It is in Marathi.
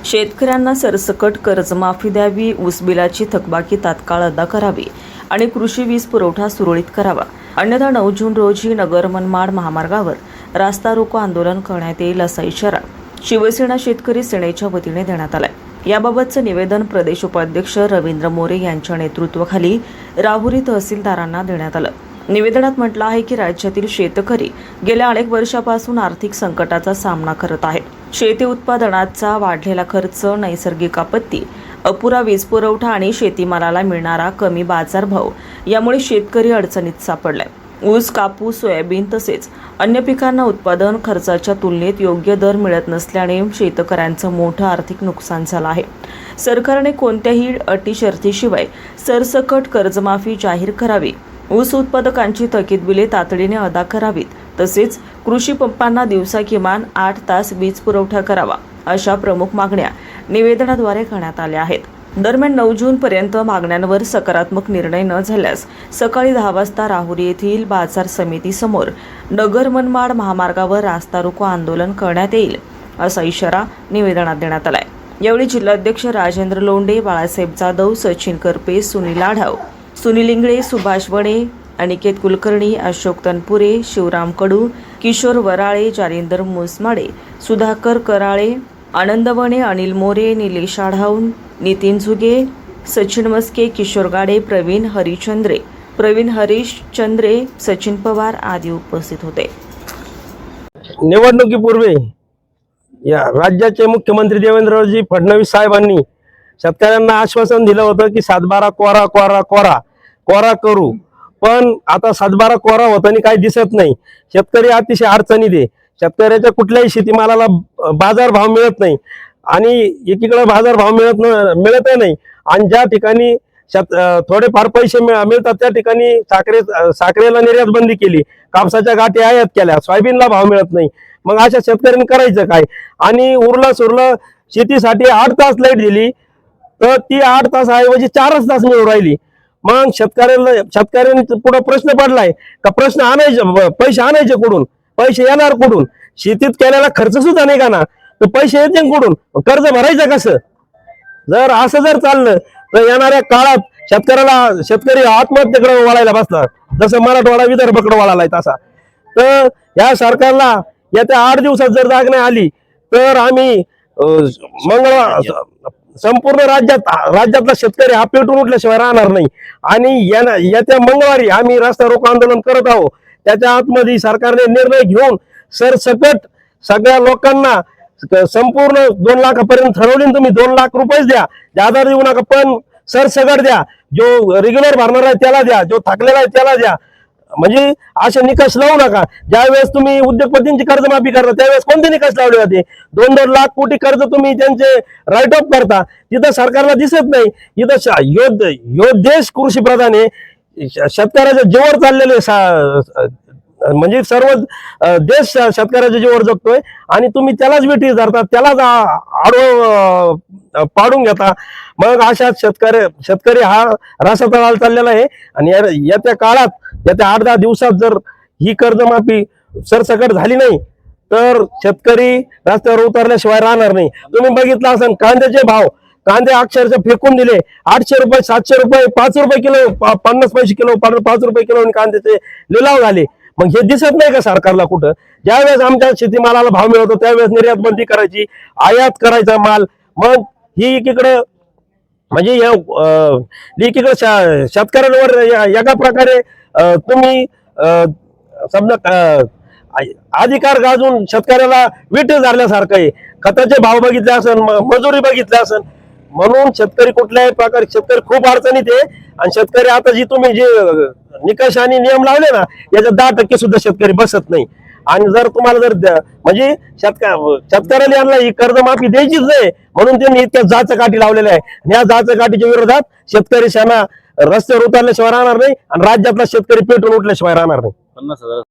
शेतकऱ्यांना सरसकट कर्जमाफी द्यावी, ऊस बिलाची थकबाकी तात्काळ अदा करावी आणि कृषी वीज पुरवठा सुरळीत करावा. अन्यथा 9 जून रोजी नगर मनमाड महामार्गावर रास्ता रोको आंदोलन करण्यात येईल असा इशारा शिवसेना शेतकरी सेनेच्या वतीने देण्यात आलाय. याबाबतचं निवेदन प्रदेश उपाध्यक्ष रवींद्र मोरे यांच्या नेतृत्वाखाली राहुरी तहसीलदारांना देण्यात आलं. निवेदनात म्हटलं आहे की राज्यातील शेतकरी गेल्या अनेक वर्षापासून आर्थिक संकटाचा सामना करत आहेत. शेती उत्पादनाचा वाढलेला खर्च, नैसर्गिक आपत्ती, अपुरा वीज पुरवठा आणि शेतीमालाला मिळणारा कमी बाजारभाव यामुळे शेतकरी अडचणीत सापडलाय. ऊस, कापूस, सोयाबीन तसेच अन्य पिकांना उत्पादन खर्चाच्या तुलनेत योग्य दर मिळत नसल्याने शेतकऱ्यांचं मोठं आर्थिक नुकसान झालं आहे. सरकारने कोणत्याही अटी शर्तीशिवाय सरसकट कर्जमाफी जाहीर करावी, ऊस उत्पादकांची थकीत बिले तातडीने अदा करावीत, तसेच कृषी पंपांना दिवसा किमान 8 तास वीज पुरवठा करावा, अशा प्रमुख मागण्या निवेदनाद्वारे करण्यात आल्या आहेत. दरम्यान 9 जूनपर्यंत मागण्यांवर सकारात्मक निर्णय न झाल्यास सकाळी 10 वाजता राहुरी येथील बाजार समितीसमोर नगर मनमाड महामार्गावर रास्ता रोको आंदोलन करण्यात येईल असा इशारा निवेदनात देण्यात आलाय. यावेळी जिल्हाध्यक्ष राजेंद्र लोंढे, बाळासाहेब जाधव, सचिन करपे, सुनील आढाव, सुनील इंगळे, सुभाष वणे, अनिकेत कुलकर्णी, अशोक तनपुरे, शिवराम कडू, किशोर वराळे, जालिंदर मुसमाडे, सुधाकर कराळे, आनंद वणे, अनिल मोरे, निलेश आढाव, नितीन झुगे, सचिन मस्के, किशोर गाडे, प्रवीण हरीशचंद्रे, सचिन पवार आदी उपस्थित होते. निवडणुकीपूर्वी या राज्याचे मुख्यमंत्री देवेंद्रजी फडणवीस साहेबांनी शेतकऱ्यांना आश्वासन दिलं होतं की 7/12 कोरा कोरा कोरा कोरा करू, पण आता 7/12 कोरा होताना काही दिसत नाही. शेतकरी अतिशय अडचणीत आहे. शेतकऱ्याच्या कुठल्याही शेतीमालाला बाजारभाव मिळत नाही आणि एकीकडे बाजारभाव मिळतही नाही आणि ज्या ठिकाणी थोडेफार पैसे मिळतात त्या ठिकाणी साखरेला निर्यात बंदी केली, कापसाच्या गाठी आयात केल्या, सोयाबीनला भाव मिळत नाही. मग अशा शेतकऱ्यांनी करायचं काय? आणि उरलं सुरलं शेतीसाठी 8 तास लाईट दिली तर ती 8 तास ऐवजी 4च तास मिळून राहिली. मग शेतकऱ्यांनी पुढे प्रश्न पडलाय का पैसे आणायचे कुठून? पैसे येणार कुठून? शेतीत केलेला खर्च सुद्धा नाही का ना, तर पैसे येते कुठून? कर्ज भरायचं कसं? जर असं चाललं तर येणाऱ्या काळात शेतकरी आत्महत्येकडे वळायला बसणार, जसं मराठवाडा विदर्भाकडे वळालाय तसा. तर या सरकारला येत्या 8 दिवसात जर जाग नाही आली तर आम्ही संपूर्ण राज्यातला शेतकरी हा पेटून उठल्याशिवाय राहणार नाही. आणि येत्या मंगळवारी आम्ही रास्ता रोको आंदोलन करत आहोत. त्याच्या आतमध्ये सरकारने निर्णय घेऊन सरसकट सगळ्या लोकांना संपूर्ण 2 लाखापर्यंत ठरवले. तुम्ही 2 लाख रुपयेच द्या, जादा देऊ नका, पण सरसकट द्या. जो रेग्युलर भरणार आहे त्याला द्या, जो थकलेला आहे त्याला द्या. म्हणजे असे निकष लावू नका. ज्यावेळेस तुम्ही उद्योगपतींची कर्जमाफी करता त्यावेळेस कोणते निकष लावले जाते? 2-2 लाख कोटी कर्ज तुम्ही त्यांचे राईट ऑफ करता, तिथं सरकारला दिसत नाही. इथं यो देश कृषी प्रधान आहे, शेतकऱ्याच्या जीवावर चाललेले म्हणजे सर्व देश शेतकऱ्याच्या जीवावर जगतोय आणि तुम्ही त्यालाच वेठी धरतात, त्यालाच आडवं पाडून घेता. मग अशा शेतकरी हा रासातळाला चाललेला आहे. आणि येत्या काळात, येत्या 8-10 दिवसात जर ही कर्जमाफी सरसकट झाली नाही तर शेतकरी रस्त्यावर उतरल्याशिवाय राहणार नाही. तुम्ही बघितलं असेल कांद्याचे भाव, कांदे अक्षरशः फेकून दिले. 800 रुपये, 700 रुपये, 5 रुपये किलो, 50 पैसे किलो, 5 रुपये किलो कांद्याचे लिलाव झाले. मग हे दिसत नाही का सरकारला कुठं? ज्यावेळेस आमच्या शेतीमालाला भाव मिळतो त्यावेळेस निर्यात बंदी करायची, आयात करायचा माल. मग ही एकीकडे म्हणजे एकीकडे शेतकऱ्यांवर एका प्रकारे तुम्ही समजा अधिकार गाजून शेतकऱ्याला विटे धरल्यासारखं आहे. खताचे भाव बघितले असेल, मजुरी बघितली असेल, म्हणून शेतकरी कुठल्याही प्रकारे शेतकरी खूप अडचणीत आहे. आणि शेतकरी आता तुम्ही जे निकष आणि नियम लावले ना याच्यात 10% सुद्धा शेतकरी बसत नाही. आणि जर तुम्हाला म्हणजे शेतकऱ्याला यांना ही कर्जमाफी द्यायचीच नाही म्हणून त्यांनी इतक्या जाचकाठी लावलेल्या आहे. या जाचकाठीच्या विरोधात शेतकरी सेना रस्त्यावर उतरल्याशिवाय राहणार नाही आणि राज्यातला शेतकरी पेटून उठल्याशिवाय राहणार नाही.